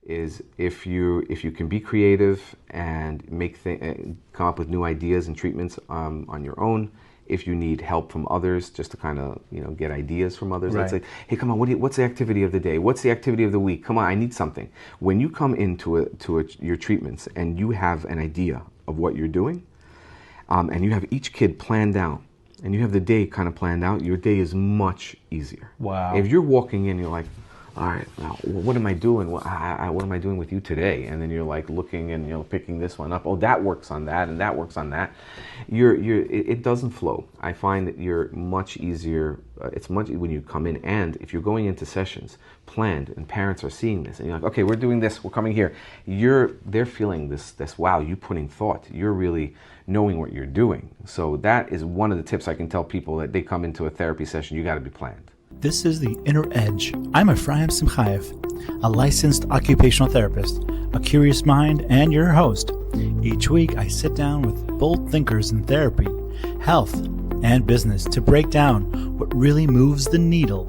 is if you can be creative and come up with new ideas and treatments on your own. If you need help from others, just to kind of get ideas from others, Right. let's say, hey, come on, what's the activity of the day? What's the activity of the week? Come on, I need something. When you come into your treatments and you have an idea of what you're doing, and you have each kid planned out, and you have the day kind of planned out, your day is much easier. Wow. If you're walking in, you're like, all right, now what am I doing? What am I doing with you today? And then you're like looking and picking this one up. Oh, that works on that, and that works on that. It doesn't flow. I find that you're much easier. It's much when you come in, and if you're going into sessions planned, and parents are seeing this, and you're like, okay, we're doing this, we're coming here. They're feeling this. Wow, you putting thought. You're really knowing what you're doing. So that is one of the tips I can tell people that they come into a therapy session. You got to be planned. This is The Inner Edge. I'm Ephraim Simchayev, a licensed occupational therapist, a curious mind, and your host. Each week, I sit down with bold thinkers in therapy, health, and business to break down what really moves the needle.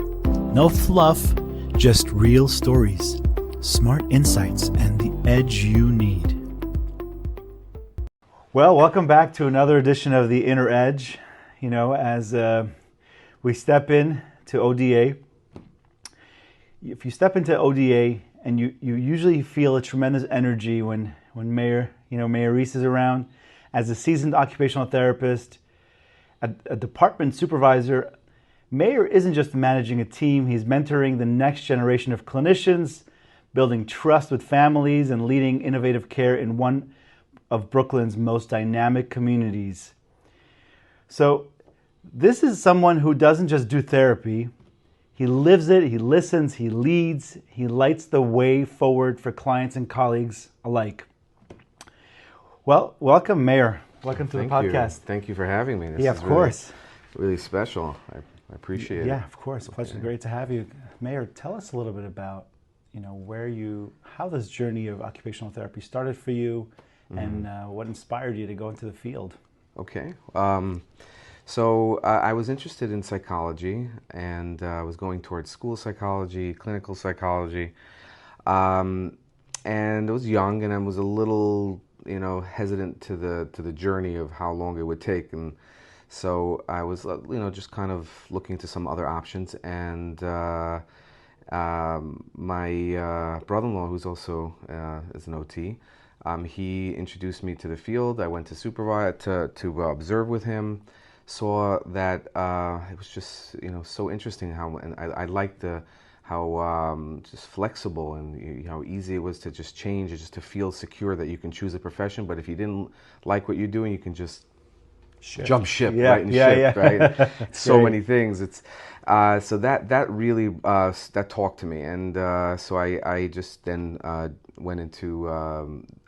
No fluff, just real stories, smart insights, and the edge you need. Well, welcome back to another edition of The Inner Edge. As we step in to ODA. If you step into ODA, and you usually feel a tremendous energy when Meir Reiz is around. As a seasoned occupational therapist, a department supervisor, Meir isn't just managing a team, he's mentoring the next generation of clinicians, building trust with families, and leading innovative care in one of Brooklyn's most dynamic communities. So this is someone who doesn't just do therapy. He lives it, he listens, he leads, he lights the way forward for clients and colleagues alike. Well, welcome, Meir. Welcome to the podcast. Thank you for having me. This Yeah, is of course. Really special. I appreciate it. Yeah, of course. Pleasure. Great to have you. Meir, tell us a little bit about, how this journey of occupational therapy started for you, and what inspired you to go into the field. Okay. So I was interested in psychology, and I was going towards school psychology, clinical psychology, and I was young, and I was a little, hesitant to the journey of how long it would take, and so I was, just kind of looking to some other options, and my brother-in-law, who's also is an OT, he introduced me to the field. I went to supervise to observe with him. Saw that it was just so interesting how, and I liked how just flexible and how easy it was to just change, and just to feel secure that you can choose a profession. But if you didn't like what you're doing, you can just jump ship, right? And shift, right? So many things. It's so that really that talked to me, and so I just then went into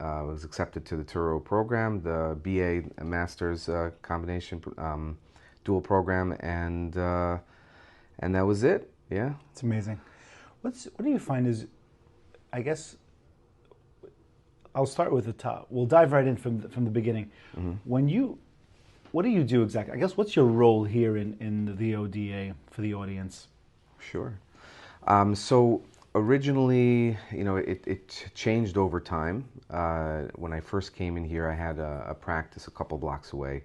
was accepted to the Turo program, the BA and Master's combination dual program, and that was it. Yeah, it's amazing. What do you find is, I guess, I'll start with the top. We'll dive right in from the beginning. Mm-hmm. What do you do exactly? I guess, what's your role here in the ODA for the audience? Sure. So originally, it changed over time. When I first came in here, I had a practice a couple blocks away.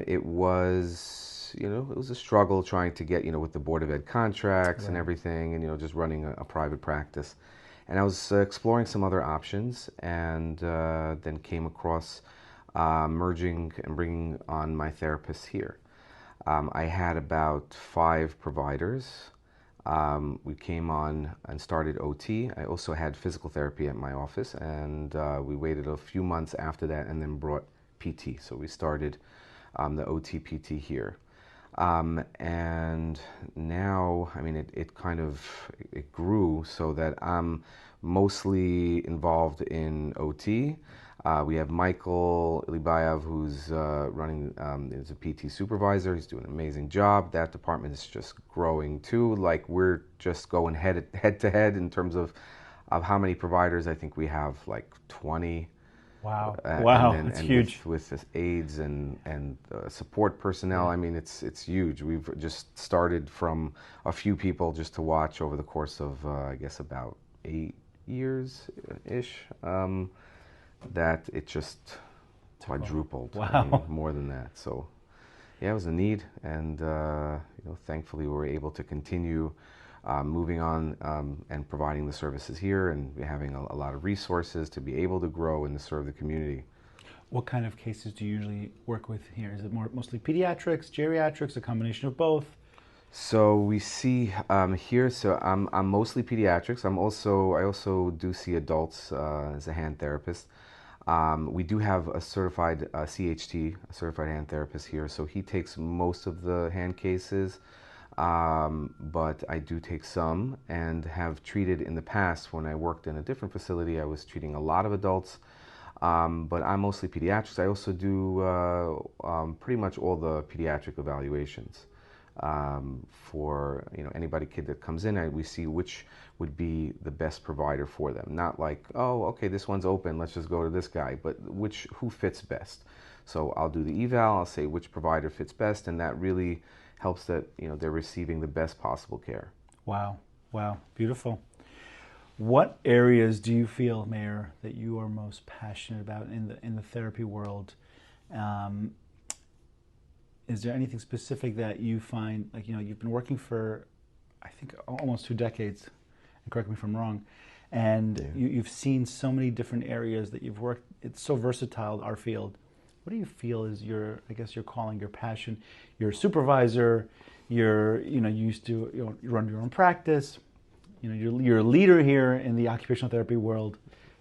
It was, it was a struggle trying to get, with the Board of Ed contracts and everything, and, just running a private practice. And I was exploring some other options, and then came across merging and bringing on my therapist here. I had about 5 providers. We came on and started OT. I also had physical therapy at my office, and we waited a few months after that and then brought PT. So we started the OT PT here. And now, it grew so that I'm mostly involved in OT. We have Michael Ilibayev, who's running, is a PT supervisor. He's doing an amazing job. That department is just growing too. Like, we're just going head to head in terms of how many providers. I think we have like 20. Wow! Wow, it's huge. With aides and support personnel, it's huge. We've just started from a few people just to watch over the course of I guess about 8 years-ish, that it just quadrupled. Wow. I mean, more than that. So yeah, it was a need, and thankfully we were able to continue moving on and providing the services here, and having a lot of resources to be able to grow and to serve the community. What kind of cases do you usually work with here? Is it mostly pediatrics, geriatrics, a combination of both? So we see here. So I'm mostly pediatrics. I also do see adults as a hand therapist. We do have a certified CHT, a certified hand therapist here. So he takes most of the hand cases, but I do take some, and have treated in the past. When I worked in a different facility, I was treating a lot of adults. But I'm mostly pediatrics. I also do pretty much all the pediatric evaluations for kid that comes in. We see which would be the best provider for them. Not like, oh, okay, this one's open, let's just go to this guy, but who fits best. So I'll do the eval. I'll say which provider fits best, and that really helps that they're receiving the best possible care. Wow, beautiful. What areas do you feel, Meir, that you are most passionate about in the therapy world? Is there anything specific that you find, like, you've been working for, I think, almost 2 decades, and correct me if I'm wrong, and you've seen so many different areas that you've worked. It's so versatile, our field. What do you feel is your calling, your passion? You're a supervisor. You used to you run your own practice. You're a leader here in the occupational therapy world.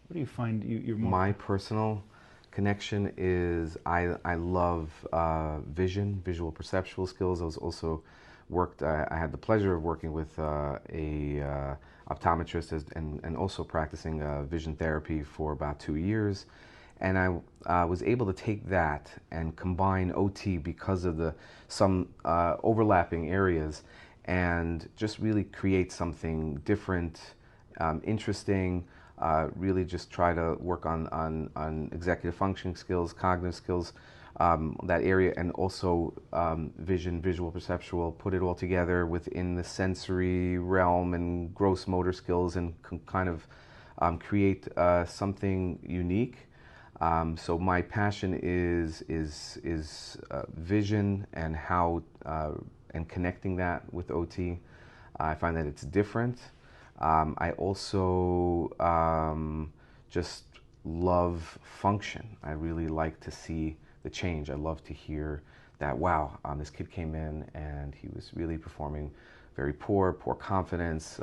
What do you find you're more? My personal connection is I love visual perceptual skills. I was also I had the pleasure of working with a optometrist and also practicing vision therapy for about 2 years. And I was able to take that and combine OT because of some overlapping areas, and just really create something different, interesting, really just try to work on executive functioning skills, cognitive skills, that area, and also visual, perceptual, put it all together within the sensory realm and gross motor skills, and kind of create something unique. So my passion is vision, and how and connecting that with OT. I find that it's different. I also just love function. I really like to see the change. I love to hear that, wow, this kid came in and he was really performing very poor confidence,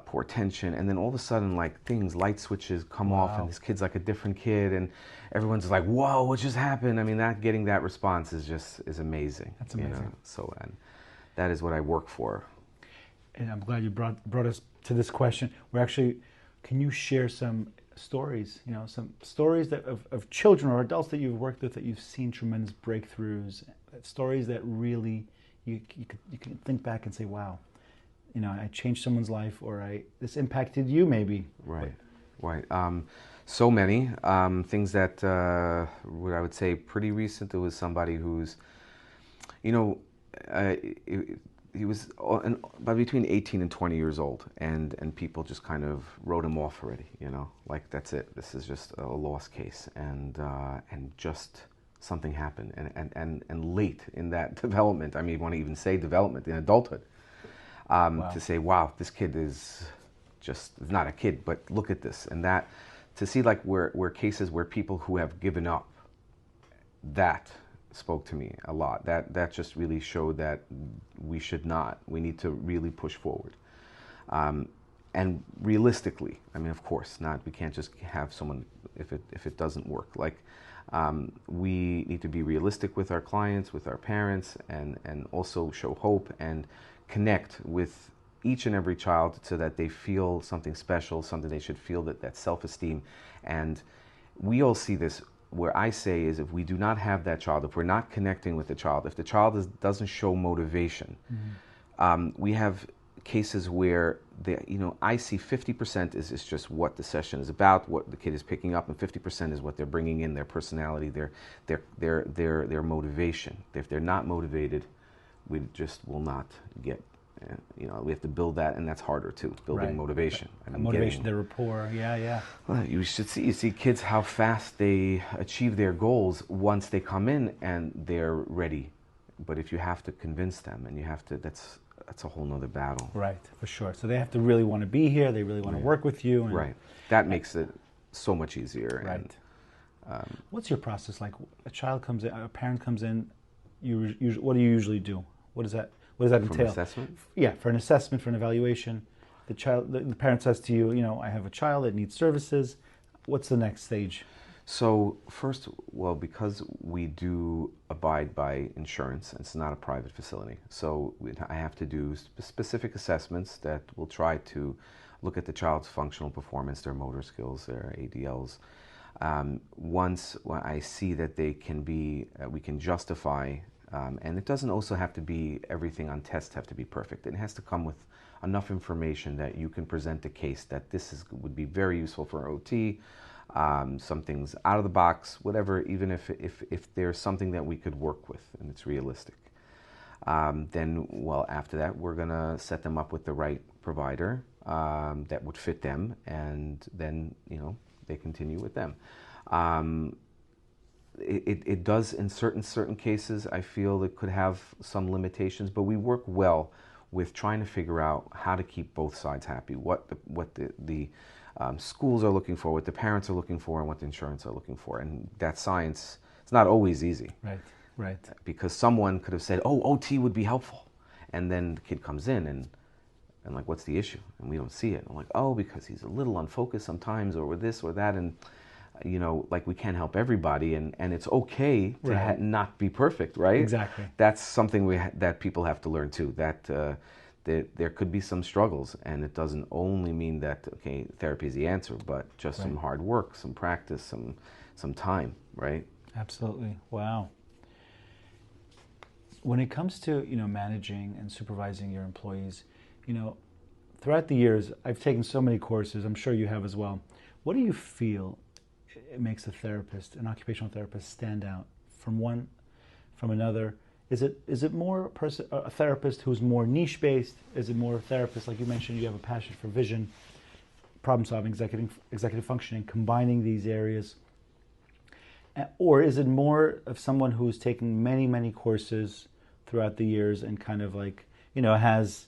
poor attention, and then all of a sudden, like, light switches come off, and this kid's like a different kid, and everyone's like, whoa, what just happened? I mean, getting that response is amazing. That's amazing. So, and that is what I work for. And I'm glad you brought us to this question. Can you share some stories, some stories of children or adults that you've worked with, that you've seen tremendous breakthroughs, stories that really you can think back and say, wow, I changed someone's life, or this impacted you maybe. Right. So many things that what I would say pretty recent. There was somebody who's, he was by between 18 and 20 years old, and people just kind of wrote him off already, like, that's it. This is just a lost case, and just something happened, and late in that development. I mean, I want to even say development in adulthood, to say, wow, this kid is not a kid, but look at this, and that, to see, like, where cases where people who have given up, that spoke to me a lot. That just really showed that we need to really push forward. And realistically, I mean, of course, we can't just have someone, if it doesn't work. Like, we need to be realistic with our clients, with our parents, and also show hope and connect with each and every child, so that they feel something special, something they should feel, that self-esteem. And we all see this. Where I say is, if we do not have that child, if we're not connecting with the child, if the child doesn't show motivation, we have cases where I see 50% is just what the session is about, what the kid is picking up, and 50% is what they're bringing in, their personality, their motivation. If they're not motivated, we just will not get we have to build that, and that's harder too, building motivation. I mean, Motivation, the rapport, yeah. Well, you see kids how fast they achieve their goals once they come in and they're ready. But if you have to convince them, and you have to, that's a whole nother battle. Right, for sure. So they have to really want to be here. They really want to work with you. And, right. That makes it so much easier. Right. And, what's your process like? A child comes in, a parent comes in. What do you usually do? What does that entail? For an assessment? Yeah, for an assessment, for an evaluation. The parent says to you, I have a child that needs services. What's the next stage? So first, well, because we do abide by insurance, it's not a private facility. So I have to do specific assessments that will try to look at the child's functional performance, their motor skills, their ADLs. Once I see that they can be, we can justify, and it doesn't also have to be, everything on tests have to be perfect. It has to come with enough information that you can present a case that would be very useful for OT. Some things out of the box, whatever, even if there's something that we could work with and it's realistic. Then, well, after that, we're going to set them up with the right provider that would fit them, and then, they continue with them. It does, in certain cases, I feel it could have some limitations, but we work well with trying to figure out how to keep both sides happy, what the schools are looking for, what the parents are looking for, and what the insurance are looking for. And that science, it's not always easy. Right. Because someone could have said, oh, OT would be helpful. And then the kid comes in and like, what's the issue? And we don't see it. I'm like, oh, because he's a little unfocused sometimes, or with this or that. And, like, we can't help everybody. And it's okay to not be perfect, right? Exactly. That's something that people have to learn too, that there could be some struggles, and it doesn't only mean that, okay, therapy is the answer, but just some hard work, some practice, some time, right? Absolutely. Wow. When it comes to, managing and supervising your employees, throughout the years, I've taken so many courses, I'm sure you have as well. What do you feel it makes an occupational therapist stand out from one, from another? Is it more a therapist who's more niche based? Is it more a therapist, like you mentioned, you have a passion for vision, problem solving, executive functioning, combining these areas? Or is it more of someone who's taken many courses throughout the years and kind of like, has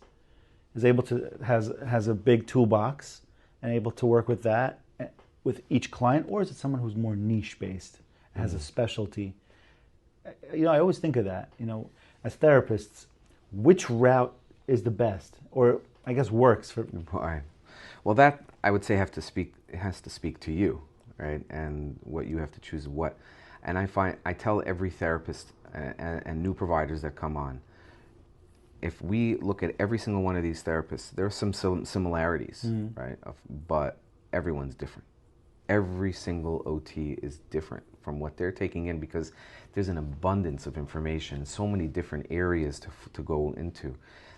a big toolbox and able to work with that with each client? Or is it someone who's more niche based, has a specialty? I always think of that, as therapists, which route is the best, or I guess works for? Well, that I would say has to speak to you, right? And what you have to choose what. And I tell every therapist and new providers that come on, if we look at every single one of these therapists, there are some similarities, right? But everyone's different. Every single OT is different from what they're taking in, because there's an abundance of information, so many different areas to go into,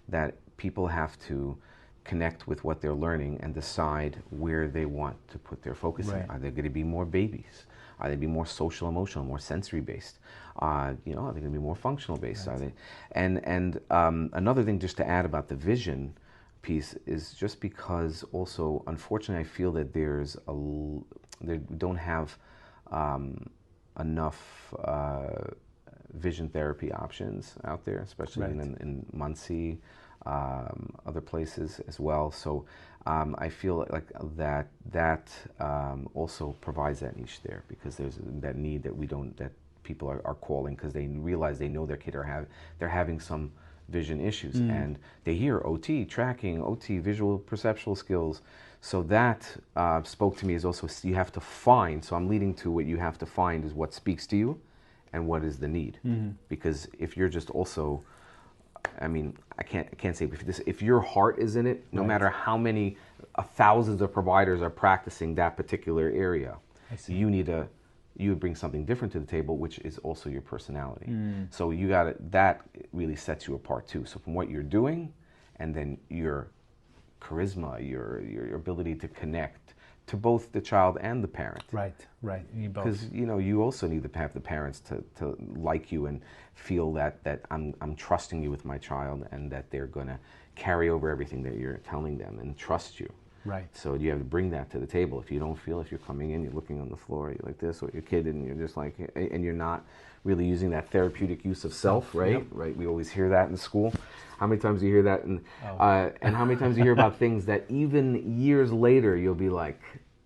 that people have to connect with what they're learning and decide where they want to put their focus in. Are they going to be more babies? Are they going to be more social, emotional, more sensory based? Are they going to be more functional based? Are they? And another thing just to add about the vision piece is just because also, unfortunately, I feel that we don't have enough vision therapy options out there, especially in Muncie, other places as well. So I feel like that also provides that niche there, because there's that need that people are calling because they realize they know their kid they're having some vision issues, and they hear OT, tracking, OT, visual perceptual skills. So that spoke to me as also, you have to find, so I'm leading to what you have to find is what speaks to you and what is the need. Because if you're just also, I can't say, if your heart is in it, no matter how many thousands of providers are practicing that particular area, you would bring something different to the table, which is also your personality. So that really sets you apart too. So from what you're doing, and then your charisma, your ability to connect to both the child and the parent. Right, right. You both. Because you also need to have the parents to like you and feel that I'm trusting you with my child, and that they're going to carry over everything that you're telling them and trust you. Right. So you have to bring that to the table. If you don't feel, if you're coming in, you're looking on the floor, you're like this, or your kid, and you're just like, and you're not really using that therapeutic use of self, right? Yep. Right. We always hear that in school. How many times do you hear that? And how many times do you hear about things that even years later you'll be like,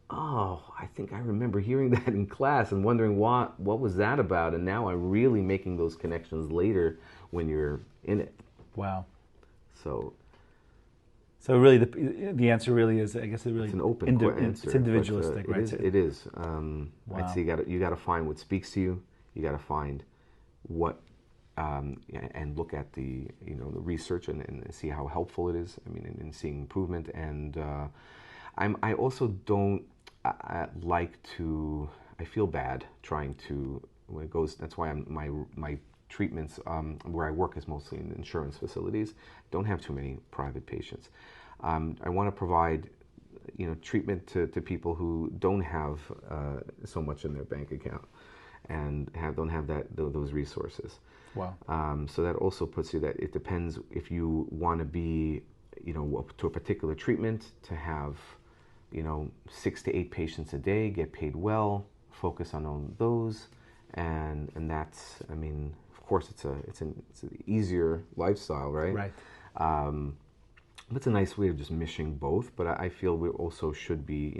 oh, I think I remember hearing that in class and wondering what was that about? And now I'm really making those connections later when you're in it. Wow. So really, the answer really is, I guess, it's an open answer. It's individualistic, right? It is. Wow. I'd say you got to find what speaks to you. You got to find what, and look at the the research and see how helpful it is. I mean, in seeing improvement. And I also don't like to. I feel bad trying to when it goes. That's why my treatments where I work is mostly in insurance facilities. Don't have too many private patients. I want to provide treatment to people who don't have so much in their bank account and don't have those resources. Wow. So that also puts you that it depends if you want to be to a particular treatment to have 6 to 8 patients a day, get paid well, focus on those, and that's, I mean, of course it's an easier lifestyle, right? Right. It's a nice way of just mishing both, but I feel we also should be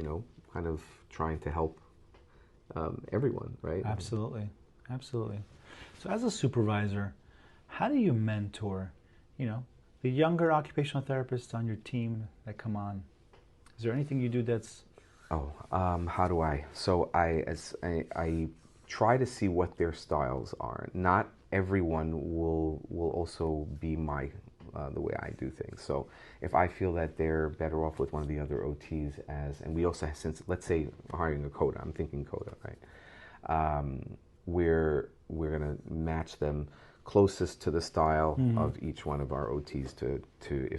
kind of trying to help everyone, right? Absolutely, absolutely. So as a supervisor, how do you mentor the younger occupational therapists on your team that come on? Is there anything you do that's... How do I? So I try to see what their styles are. Not everyone will also be the way I do things. So if I feel that they're better off with one of the other OTs and we also, since let's say we're hiring a CODA, I'm thinking CODA, right? We're going to match them closest to the style of each one of our OTs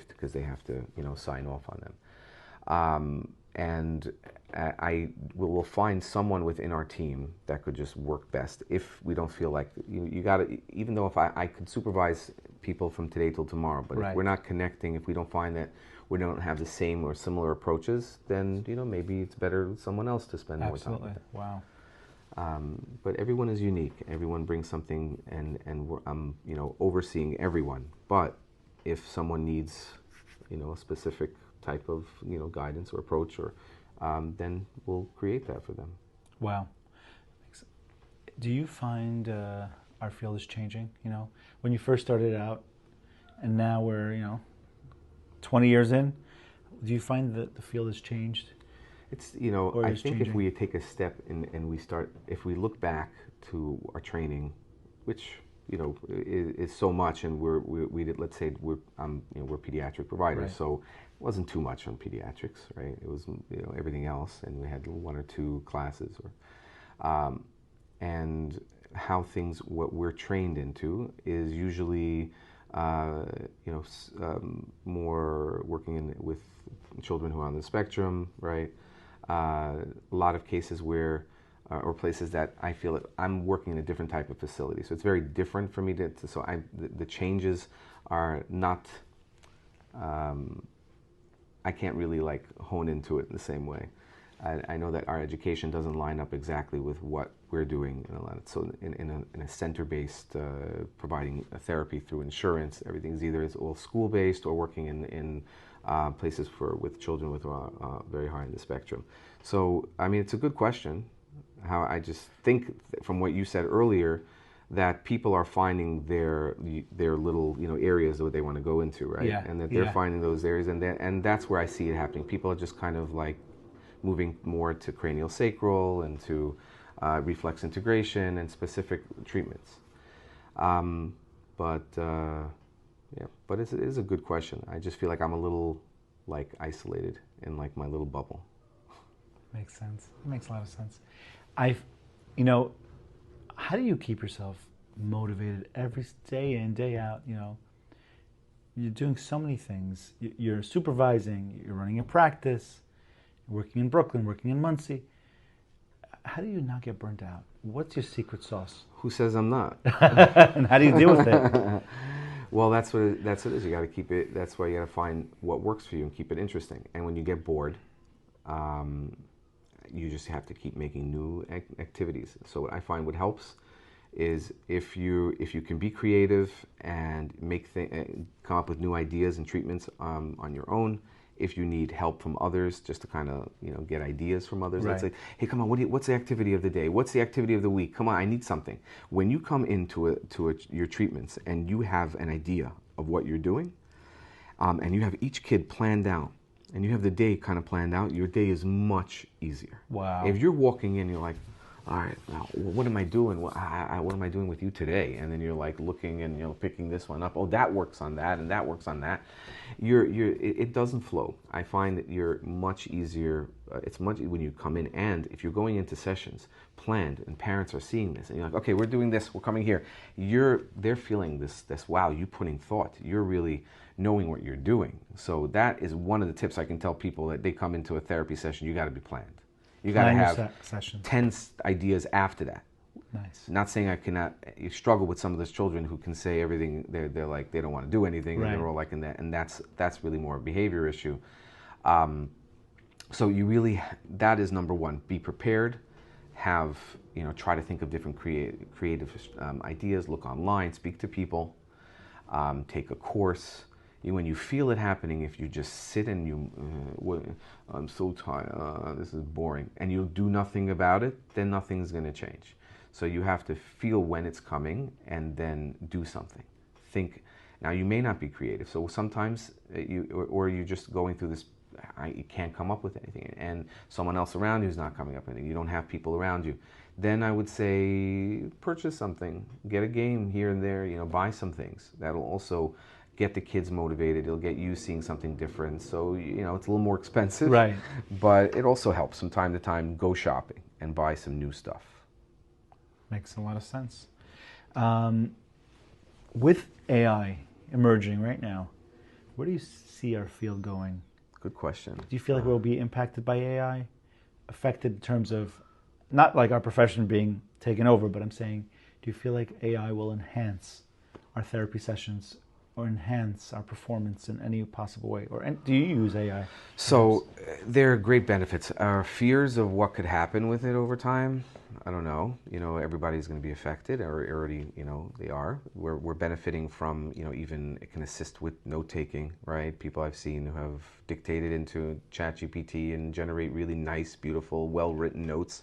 because they have to sign off on them. And we'll find someone within our team that could just work best if we don't feel like you got to, even though if I could supervise people from today till tomorrow, but right. If we're not connecting, if we don't find that we don't have the same or similar approaches, then maybe it's better someone else to spend more time with them. Wow. But everyone is unique. Everyone brings something, and I'm overseeing everyone. But if someone needs a specific type of guidance or approach, or then we'll create that for them. Wow. Do you find our field is changing? When you first started out, and now we're 20 years in, do you find that the field has changed? It's I think if we take a step and we start, if we look back to our training, which is so much, and we did, let's say we're pediatric providers, right. So it wasn't too much on pediatrics, right? It was everything else, and we had 1 or 2 classes, and how what we're trained into is usually more working with children who are on the spectrum, right? A lot of cases where or places that I feel that I'm working in a different type of facility. So it's very different for me the changes are not, I can't really hone into it in the same way. I know that our education doesn't line up exactly with what we're doing in a lot. So in a center-based, providing therapy through insurance, everything's either it's all school-based or working in places with children with very high in the spectrum. So I mean, it's a good question. How I just think from what you said earlier that people are finding their little areas that they want to go into, right? Yeah. And that they're finding those areas, and that's where I see it happening. People are just kind of moving more to cranial sacral and to reflex integration and specific treatments. But it is a good question. I just feel like I'm a little isolated in my little bubble. Makes sense. It makes a lot of sense. How do you keep yourself motivated every day in, day out? You're doing so many things. You're supervising, you're running a practice, working in Brooklyn, working in Muncie. How do you not get burnt out? What's your secret sauce? Who says I'm not? And how do you deal with it? Well, that's what it is. You got to keep it. That's why you got to find what works for you and keep it interesting. And when you get bored, you just have to keep making new activities. So what I find what helps is if you can be creative and come up with new ideas and treatments on your own. If you need help from others, just to kind of get ideas from others. Right. Let's say, hey, come on, what's the activity of the day? What's the activity of the week? Come on, I need something. When you come into your treatments and you have an idea of what you're doing, and you have each kid planned out, and you have the day kind of planned out, your day is much easier. Wow. If you're walking in, you're like, all right, now what am I doing? What am I doing with you today? And then you're like looking and picking this one up. Oh, that works on that, and that works on that. It doesn't flow. I find that you're much easier. It's much when you come in, and if you're going into sessions planned, and parents are seeing this, and you're like, okay, we're doing this. We're coming here. They're feeling this. Wow, you putting thought. You're really knowing what you're doing. So that is one of the tips I can tell people that they come into a therapy session. You got to be planned. You got to have 10 ideas after that. Nice. Not saying I cannot. You struggle with some of those children who can say everything. They're like they don't want to do anything, right. And they're all like in that, and that's really more a behavior issue. So you really, that is number one. Be prepared. Try to think of different creative ideas. Look online. Speak to people. Take a course. When you feel it happening, if you just sit and I'm so tired, this is boring, and you'll do nothing about it, then nothing's going to change. So you have to feel when it's coming and then do something. Think. Now you may not be creative, so sometimes you're just going through this. You can't come up with anything, and someone else around you is not coming up with anything. You don't have people around you. Then I would say purchase something, get a game here and there. Buy some things. That'll also get the kids motivated. It'll get you seeing something different. So, it's a little more expensive. Right. But it also helps from time to time. Go shopping and buy some new stuff. Makes a lot of sense. With AI emerging right now, where do you see our field going? Good question. Do you feel like we'll be impacted by AI? Affected in terms of, not like our profession being taken over, but I'm saying, do you feel like AI will enhance our therapy sessions or enhance our performance in any possible way? Or do you use AI? So there are great benefits. Our fears of what could happen with it over time, I don't know. Everybody's going to be affected, or already, they are. We're benefiting from, even it can assist with note taking, right? People I've seen who have dictated into ChatGPT and generate really nice, beautiful, well-written notes,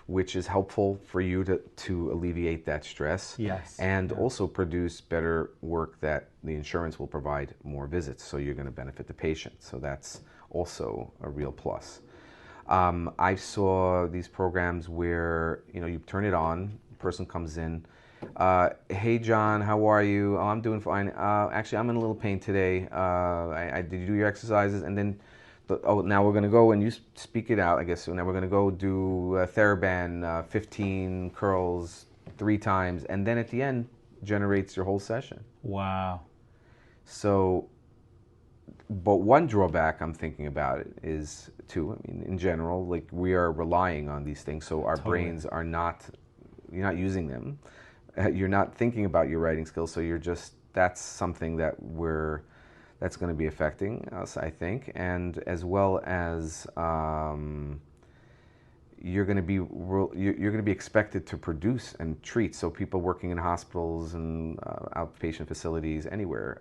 which is helpful for you to alleviate that stress. Yes. And also produce better work that the insurance will provide more visits, so you're going to benefit the patient. So that's also a real plus. I saw these programs where, you turn it on, the person comes in, hey John, how are you? Oh, I'm doing fine. Actually, I'm in a little pain today. Did you do your exercises? And then now we're going to go and you speak it out, I guess. So now we're going to go do TheraBand, 15 curls 3 times, and then at the end generates your whole session. Wow. So, but one drawback I'm thinking about it is in general, like we are relying on these things, so our brains are not, you're not using them. You're not thinking about your writing skills, so that's something that's going to be affecting us, I think, and as well as you're going to be expected to produce and treat. So people working in hospitals and outpatient facilities, anywhere,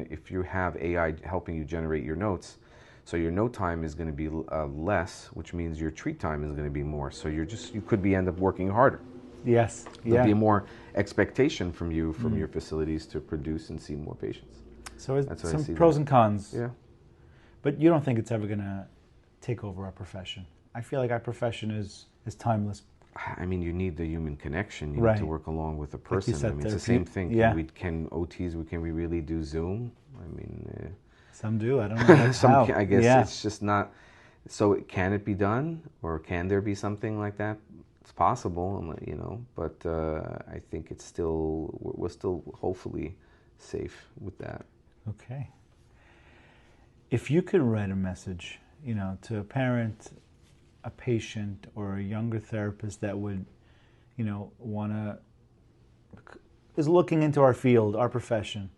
if you have AI helping you generate your notes, so your note time is going to be less, which means your treat time is going to be more. So you could end up working harder. Yes. There'll be more expectation from you, from your facilities, to produce and see more patients. So it's some pros and cons. Yeah. But you don't think it's ever going to take over our profession? I feel like our profession is timeless. I mean, you need the human connection. You Right. need to work along with a person. Like you said, it's the same thing. Yeah. Can we really do Zoom? I mean, some do. I don't know how. I guess Yeah. it's just not. So can it be done, or can there be something like that? It's possible, but I think we're still hopefully safe with that. Okay. If you could write a message to a parent, a patient, or a younger therapist that would, is looking into our field, our profession,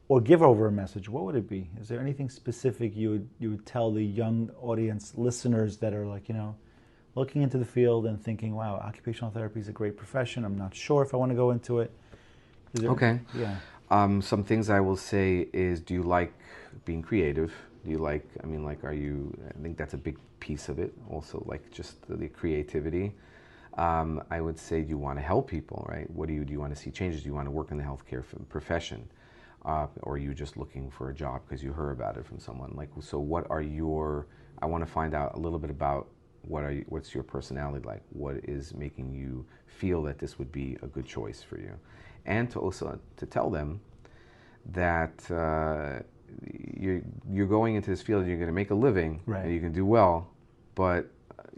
or give over a message, what would it be? Is there anything specific you would tell the young audience, listeners that are like, looking into the field and thinking, wow, occupational therapy is a great profession. I'm not sure if I want to go into it. Okay. Yeah. Some things I will say is, do you like being creative? Do you like, are you, I think that's a big piece of it. Also, like just the creativity. I would say, do you want to help people, right? Do you want to see changes? Do you want to work in the healthcare profession? Or are you just looking for a job because you heard about it from someone? Like, so what are I want to find out a little bit about what's your personality like? What is making you feel that this would be a good choice for you? And to also to tell them that you're going into this field, you're going to make a living, right, and you can do well, but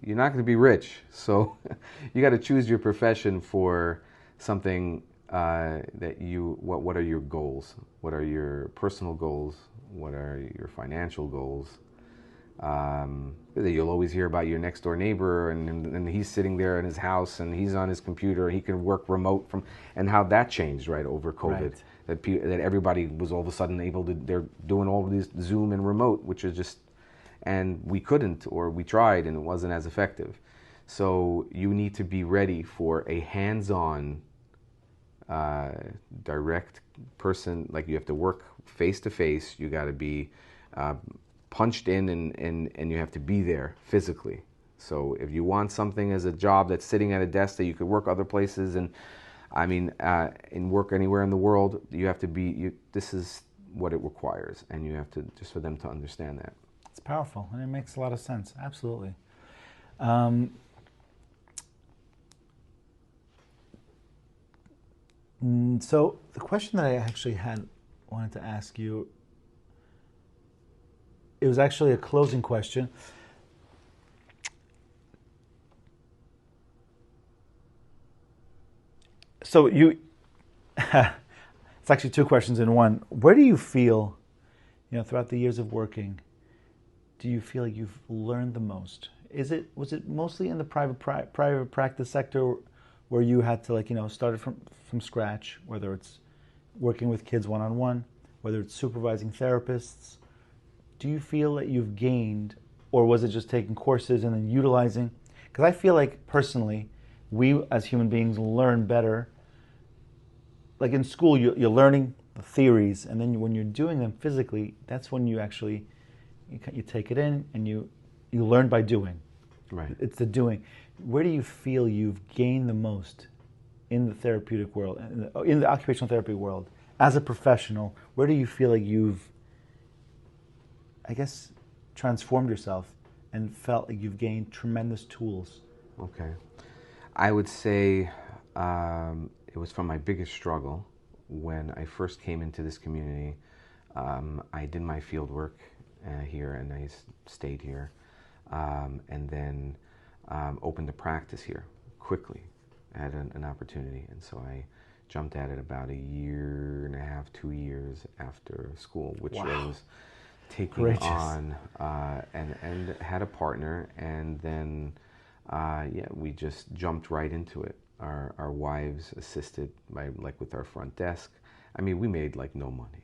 you're not going to be rich. So you got to choose your profession for something that what are your goals? What are your personal goals? What are your financial goals? You'll always hear about your next door neighbor, and he's sitting there in his house and he's on his computer. He can work remote and how that changed right over COVID. Right. That everybody was all of a sudden able to. They're doing all of these Zoom and remote, which is just, and we couldn't, or we tried and it wasn't as effective. So you need to be ready for a hands-on, direct person. Like you have to work face to face. You got to be punched in and you have to be there physically. So if you want something as a job that's sitting at a desk that you could work other places and work anywhere in the world, you have to be, this is what it requires, and you have to, just for them to understand that. It's powerful and it makes a lot of sense. Absolutely. So the question that I actually wanted to ask you, it was actually a closing question. So it's actually two questions in one. Where do you feel, throughout the years of working, do you feel like you've learned the most? Was it mostly in the private practice sector where you had to start it from scratch, whether it's working with kids one-on-one, whether it's supervising therapists? Do you feel that you've gained, or was it just taking courses and then utilizing? Because I feel like personally, we as human beings learn better. Like in school, you're learning the theories, and then when you're doing them physically, that's when you actually you take it in and you learn by doing. Right. It's the doing. Where do you feel you've gained the most in the therapeutic world, in the occupational therapy world, as a professional? Where do you feel like you've, I guess, transformed yourself and felt like you've gained tremendous tools? Okay. I would say it was from my biggest struggle when I first came into this community. I did my field work here and I stayed here, and then opened a practice here quickly. I had an opportunity, and so I jumped at it about 1.5 years, 2 years after school, which was taking on, and had a partner, and then we just jumped right into it. Our wives assisted with our front desk. We made no money.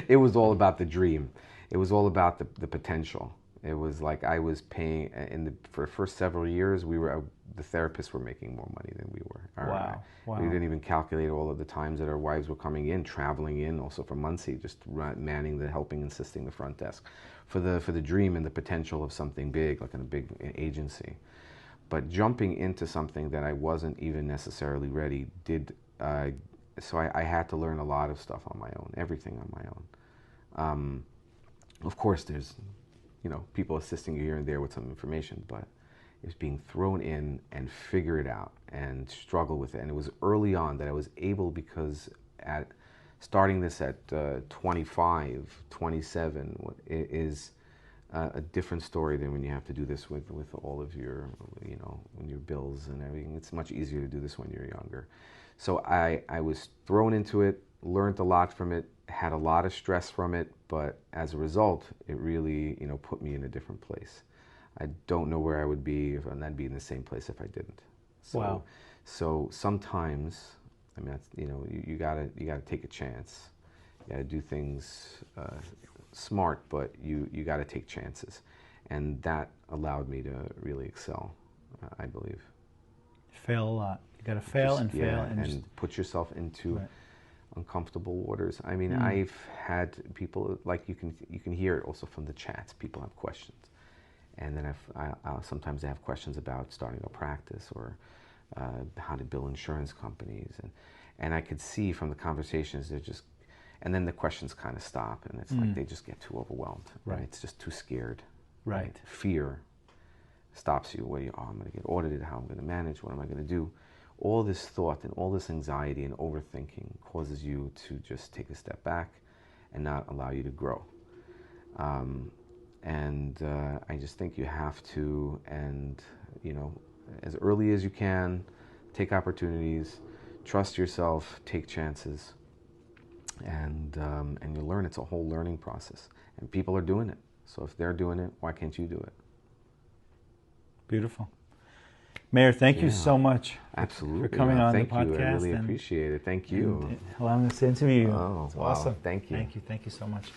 It was all about the dream. It was all about the potential. It was like I was paying for the first several years. The therapists were making more money than we were. Wow. We didn't even calculate all of the times that our wives were coming in, traveling in, also from Muncie, just manning helping, assisting the front desk, for the dream and the potential of something big, like in a big agency. But jumping into something that I wasn't even necessarily ready so I had to learn a lot of stuff on my own, everything on my own. Of course, there's people assisting you here and there with some information, but it was being thrown in and figure it out and struggle with it. And it was early on that I was able, because starting this at 25, 27 is a different story than when you have to do this with all of your, when your bills and everything. It's much easier to do this when you're younger. So I was thrown into it, learned a lot from it, had a lot of stress from it, but as a result, it really, put me in a different place. I don't know where I would be, and I'd be in the same place if I didn't. So, Wow. So sometimes, I mean, that's, you gotta take a chance. You gotta do things smart, but you gotta take chances, and that allowed me to really excel, I believe. Fail a lot. You got to fail and fail and put yourself into right. uncomfortable waters. I mean, I've had people, like, you can hear it also from the chats. People have questions, and then sometimes they have questions about starting a practice or how to bill insurance companies, and I could see from the conversations they're just, and then the questions kind of stop, and it's like they just get too overwhelmed. Right? It's just too scared. Right. Fear stops you. I'm going to get audited. How I'm going to manage? What am I going to do? All this thought and all this anxiety and overthinking causes you to just take a step back and not allow you to grow. I just think you have to, and as early as you can, take opportunities, trust yourself, take chances, and you learn. It's a whole learning process, and people are doing it. So if they're doing it, why can't you do it? Beautiful. Meir, thank you so much for coming on the podcast. Thank you. I really appreciate it. Thank you. Allowing us to interview you. Oh, it's wow. awesome. Thank you. Thank you so much.